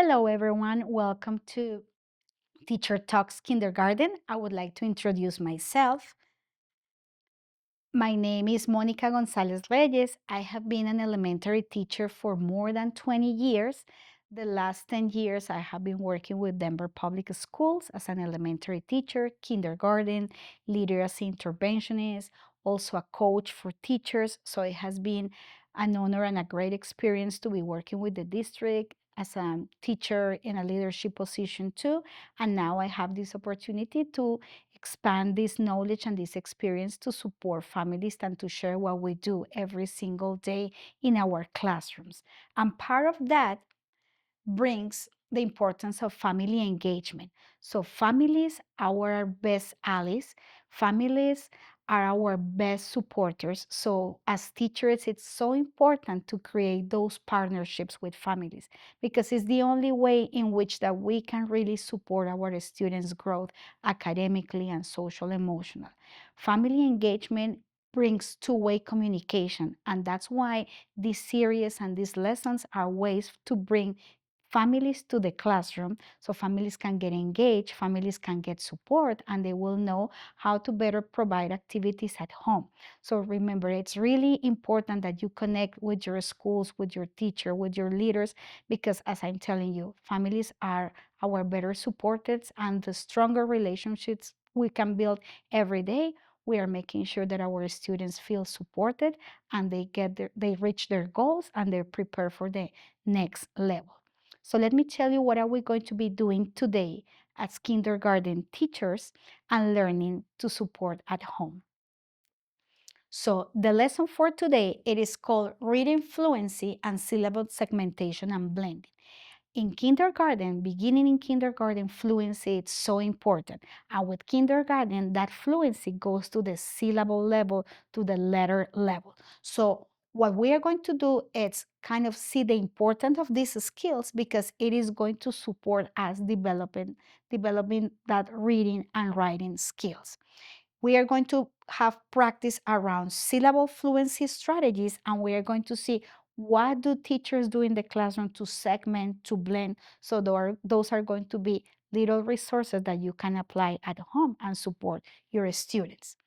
Hello, everyone. Welcome to Teacher Talks Kindergarten. I would like to introduce myself. My name is Monica Gonzalez Reyes. I have been an elementary teacher for more than 20 years. The last 10 years, I have been working with Denver Public Schools as an elementary teacher, kindergarten, literacy interventionist, also a coach for teachers. So it has been an honor and a great experience to be working with the district as a teacher in a leadership position too. And now I have this opportunity to expand this knowledge and this experience to support families and to share what we do every single day in our classrooms. And part of that brings the importance of family engagement. So, families are our best allies, families are our best supporters. So, as teachers, it's so important to create those partnerships with families because it's the only way in which that we can really support our students' growth academically and social emotional. Family engagement brings two-way communication, and that's why this series and these lessons are ways to bring families to the classroom so families can get engaged, families can get support, and they will know how to better provide activities at home. So remember, it's really important that you connect with your schools, with your teacher, with your leaders, because as I'm telling you, families are our better supporters, and the stronger relationships we can build every day, we are making sure that our students feel supported and they reach their goals and they're prepared for the next level. So let me tell you what are we going to be doing today as kindergarten teachers and learning to support at home. So the lesson for today, it is called Reading Fluency and Syllable Segmentation and Blending. In kindergarten, beginning in kindergarten, fluency is so important. And with kindergarten, that fluency goes to the syllable level, to the letter level. So what we are going to do is kind of see the importance of these skills because it is going to support us developing that reading and writing skills. We are going to have practice around syllable fluency strategies, and we are going to see what do teachers do in the classroom to segment, to blend. So those are going to be little resources that you can apply at home and support your students.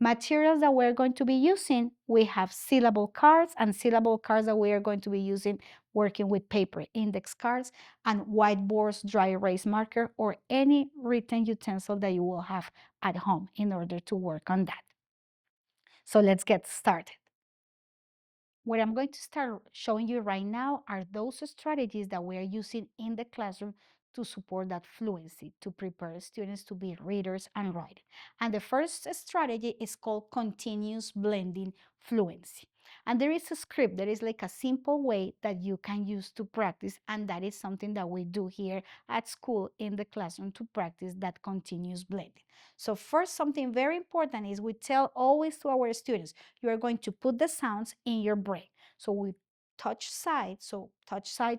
Materials that we're going to be using, we have syllable cards and syllable cards that we are going to be using working with paper index cards and whiteboards, dry erase marker, or any written utensil that you will have at home in order to work on that. So let's get started. What I'm going to start showing you right now are those strategies that we are using in the classroom to support that fluency, to prepare students to be readers and writers. And the first strategy is called continuous blending fluency. And there is a script that is like a simple way that you can use to practice, and that is something that we do here at school in the classroom to practice that continuous blending. So first, something very important is we tell always to our students, you are going to put the sounds in your brain. So we touch side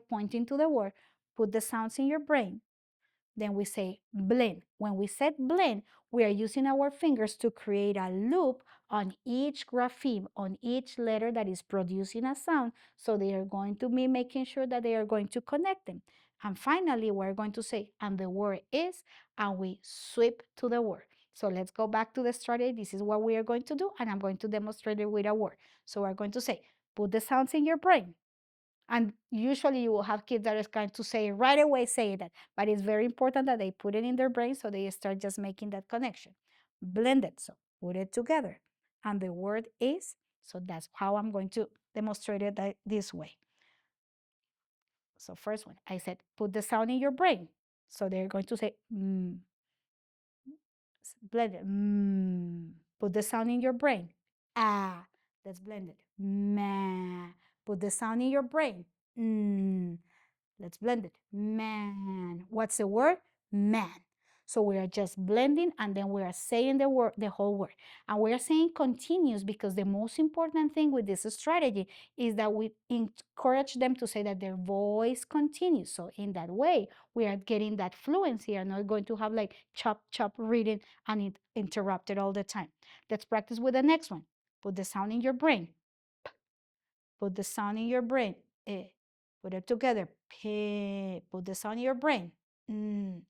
pointing to the word, put the sounds in your brain. Then we say blend. When we said blend, we are using our fingers to create a loop on each grapheme, on each letter that is producing a sound. So they are going to be making sure that they are going to connect them. And finally, we're going to say, and the word is, and we sweep to the word. So let's go back to the strategy. This is what we are going to do, and I'm going to demonstrate it with a word. So we're going to say, put the sounds in your brain. And usually you will have kids that are going to say right away, say that. But it's very important that they put it in their brain so they start just making that connection. Blend it, so put it together. And the word is, so that's how I'm going to demonstrate it this way. So first one, I said, put the sound in your brain. So they're going to say, blend it. Put the sound in your brain. Ah, that's blended. Ma. Put the sound in your brain. Let's blend it. Man. What's the word? Man. So we are just blending and then we are saying the word, the whole word. And we are saying continuous because the most important thing with this strategy is that we encourage them to say that their voice continues. So in that way, we are getting that fluency and not going to have like chop, chop reading and it interrupted all the time. Let's practice with the next one. Put the sound in your brain. Put the sound in your brain. Eh. Put it together. Pin. Put the sound in your brain. Mm.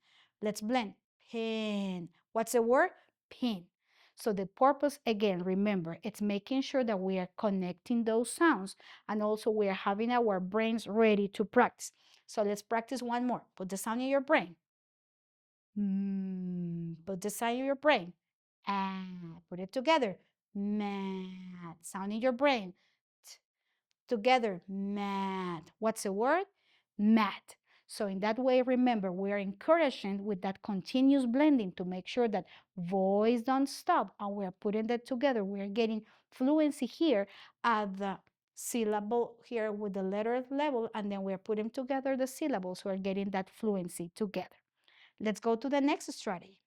Let's blend. Pin. What's the word? Pin. So the purpose, again, remember, it's making sure that we are connecting those sounds, and also we are having our brains ready to practice. So let's practice one more. Put the sound in your brain. Put the sound in your brain. Put it together. Mad. Sound in your brain. Together. Mad. What's the word? Mad. So in that way, remember, we are encouraging with that continuous blending to make sure that voice don't stop, and we're putting that together. We're getting fluency here at the syllable here with the letter level, and then we're putting together the syllables. We're getting that fluency together. Let's go to the next strategy.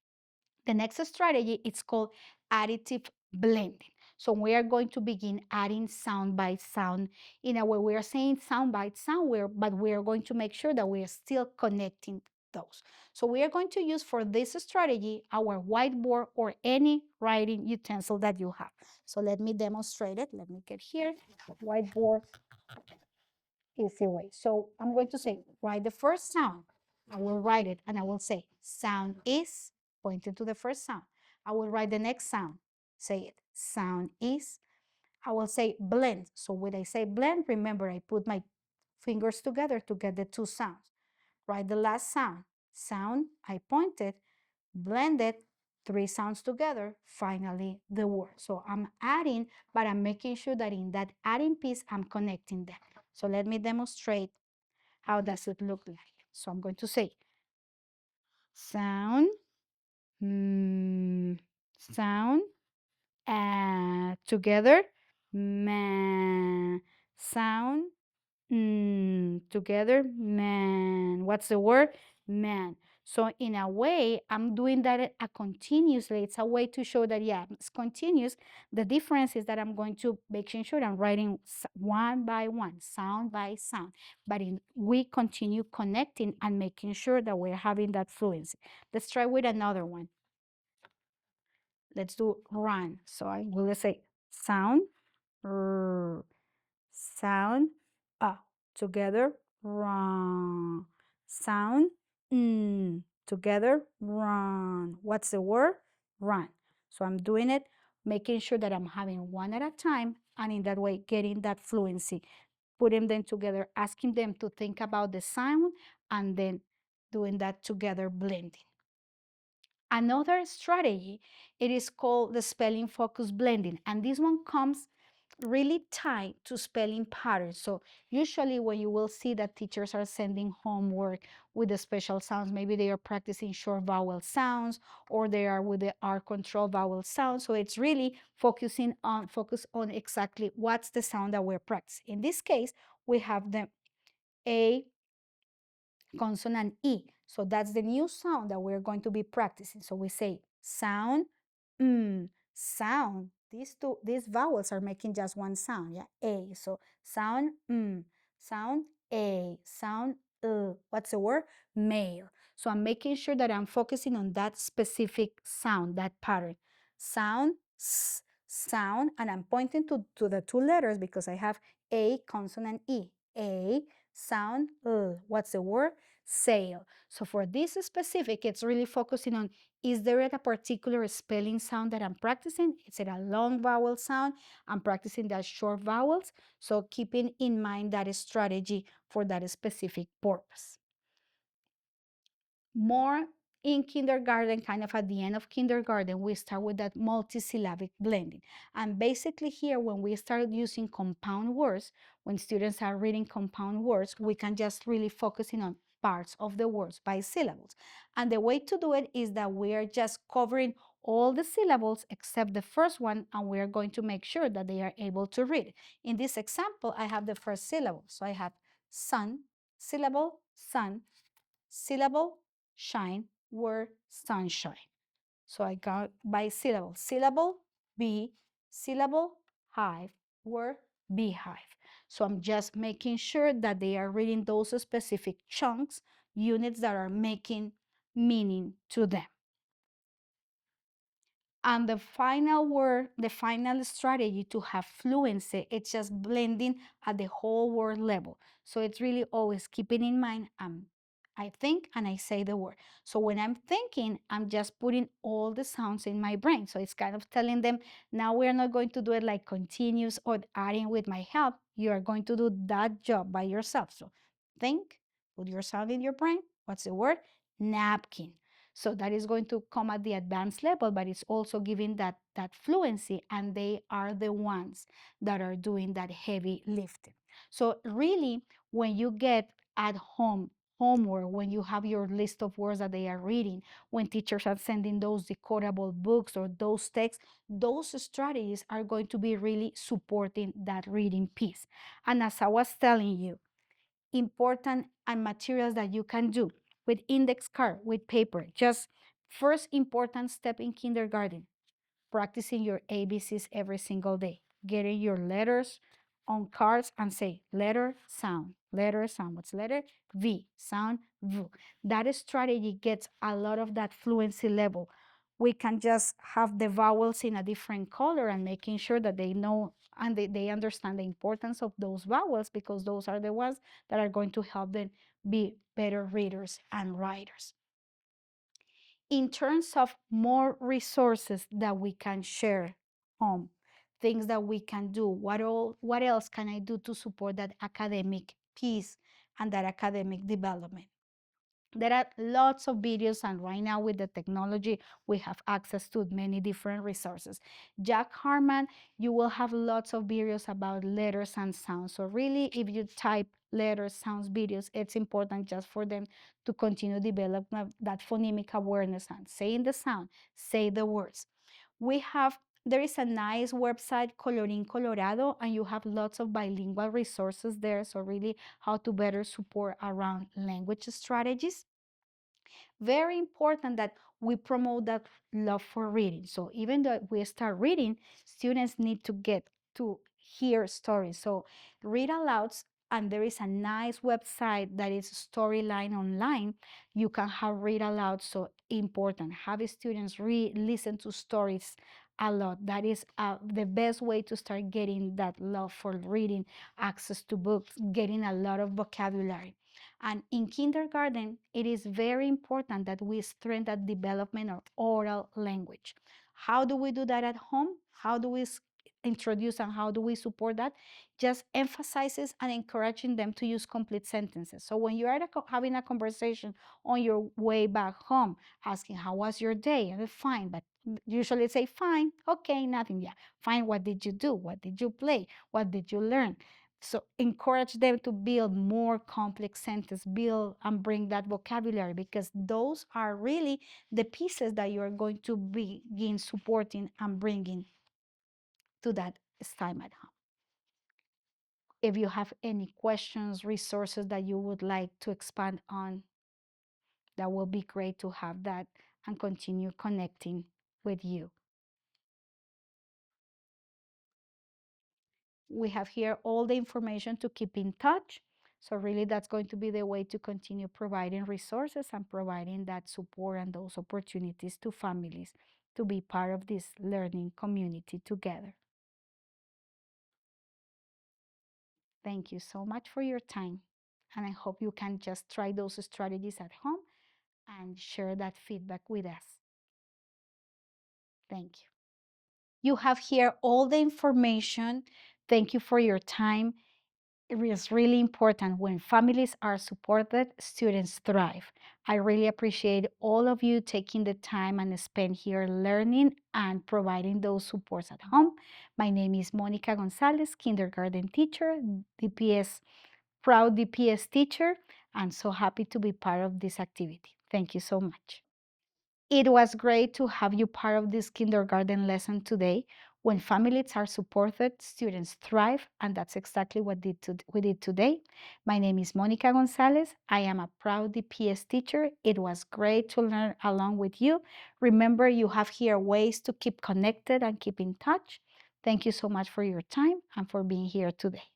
The next strategy is called additive blending. So we are going to begin adding sound by sound. In a way, we are saying sound by sound, but we are going to make sure that we are still connecting those. So we are going to use for this strategy our whiteboard or any writing utensil that you have. So let me demonstrate it. Let me get here. Whiteboard, easy way. So I'm going to say, write the first sound. I will write it and I will say, sound is, pointing to the first sound. I will write the next sound. Say it, sound is. I will say blend. So when I say blend, remember I put my fingers together to get the two sounds. Write the last sound. Sound, I pointed, blended, three sounds together, finally the word. So I'm adding, but I'm making sure that in that adding piece, I'm connecting them. So let me demonstrate how does it look like. So I'm going to say sound, sound, together, man, sound, together, man. What's the word? Man. So in a way, I'm doing that continuously. It's a way to show that, yeah, it's continuous. The difference is that I'm going to making sure I'm writing one by one, sound by sound. But we continue connecting and making sure that we're having that fluency. Let's try with another one. Let's do run. So I will say sound, sound, together, run. Sound, together, run. What's the word? Run. So I'm doing it, making sure that I'm having one at a time, and in that way, getting that fluency, putting them together, asking them to think about the sound, and then doing that together, blending. Another strategy, it is called the spelling focus blending, and this one comes really tied to spelling patterns. So usually when you will see that teachers are sending homework with the special sounds, maybe they are practicing short vowel sounds, or they are with the R control vowel sounds. So it's really focus on exactly what's the sound that we're practicing. In this case, we have the A consonant E. So that's the new sound that we're going to be practicing. So we say sound, sound. These vowels are making just one sound, yeah, A. So sound, sound, A, sound, what's the word? Male. So I'm making sure that I'm focusing on that specific sound, that pattern. Sound, S, sound, and I'm pointing to the two letters because I have A consonant E. A, sound, what's the word? Sail. So for this specific, it's really focusing on, is there a particular spelling sound that I'm practicing? Is it a long vowel sound? I'm practicing that short vowels. So keeping in mind that strategy for that specific purpose. More in kindergarten, kind of at the end of kindergarten, we start with that multisyllabic blending. And basically here, when we start using compound words, when students are reading compound words, we can just really focusing on parts of the words by syllables. And the way to do it is that we are just covering all the syllables except the first one, and we are going to make sure that they are able to read. In this example, I have the first syllable. So I have sun, syllable, sun, syllable, shine, word, sunshine. So I got by syllable. Syllable, bee, syllable, hive, word, beehive. So I'm just making sure that they are reading those specific chunks, units that are making meaning to them. And the final word, the final strategy to have fluency, it's just blending at the whole word level. So it's really always keeping in mind, I think and I say the word. So when I'm thinking, I'm just putting all the sounds in my brain. So it's kind of telling them, now we're not going to do it like continuous or adding with my help. You are going to do that job by yourself. So think, put your sound in your brain. What's the word? Napkin. So that is going to come at the advanced level, but it's also giving that fluency, and they are the ones that are doing that heavy lifting. So really, when you get at home homework, when you have your list of words that they are reading, when teachers are sending those decodable books or those texts, those strategies are going to be really supporting that reading piece. And as I was telling you, important and materials that you can do with index card, with paper. Just first important step in kindergarten, practicing your ABCs every single day, getting your letters on cards and say letter, sound, letter, sound. What's letter? V, sound, V. That strategy gets a lot of that fluency level. We can just have the vowels in a different color and making sure that they know and they understand the importance of those vowels, because those are the ones that are going to help them be better readers and writers. In terms of more resources that we can share home, things that we can do, what else can I do to support that academic piece and that academic development? There are lots of videos, and right now with the technology, we have access to many different resources. Jack Harman, you will have lots of videos about letters and sounds. So really, if you type letters, sounds, videos, it's important just for them to continue developing that phonemic awareness and saying the sound, say the words. There is a nice website, Colorín Colorado, and you have lots of bilingual resources there. So really how to better support around language strategies. Very important that we promote that love for reading. So even though we start reading, students need to get to hear stories. So read alouds, and there is a nice website that is Storyline Online. You can have read aloud. So important, have students listen to stories a lot. That is the best way to start getting that love for reading, access to books, getting a lot of vocabulary. And in kindergarten, it is very important that we strengthen the development of oral language. How do we do that at home? How do we introduce and how do we support that? Just emphasizes and encouraging them to use complete sentences. So when you are having a conversation on your way back home, asking, how was your day? And fine, but usually say, fine, okay, nothing, yeah. Fine, what did you do? What did you play? What did you learn? So encourage them to build more complex sentences, build and bring that vocabulary, because those are really the pieces that you are going to begin supporting and bringing to that time at home. If you have any questions, resources that you would like to expand on, that will be great to have that and continue connecting with you. We have here all the information to keep in touch. So really that's going to be the way to continue providing resources and providing that support and those opportunities to families to be part of this learning community together. Thank you so much for your time. And I hope you can just try those strategies at home and share that feedback with us. Thank you. You have here all the information. Thank you for your time. It is really important. When families are supported, students thrive. I really appreciate all of you taking the time and spend here learning and providing those supports at home. My name is Monica Gonzalez, kindergarten teacher, DPS, proud DPS teacher, and so happy to be part of this activity. Thank you so much. It was great to have you part of this kindergarten lesson today. When families are supported, students thrive, and that's exactly what we did today. My name is Monica Gonzalez. I am a proud DPS teacher. It was great to learn along with you. Remember, you have here ways to keep connected and keep in touch. Thank you so much for your time and for being here today.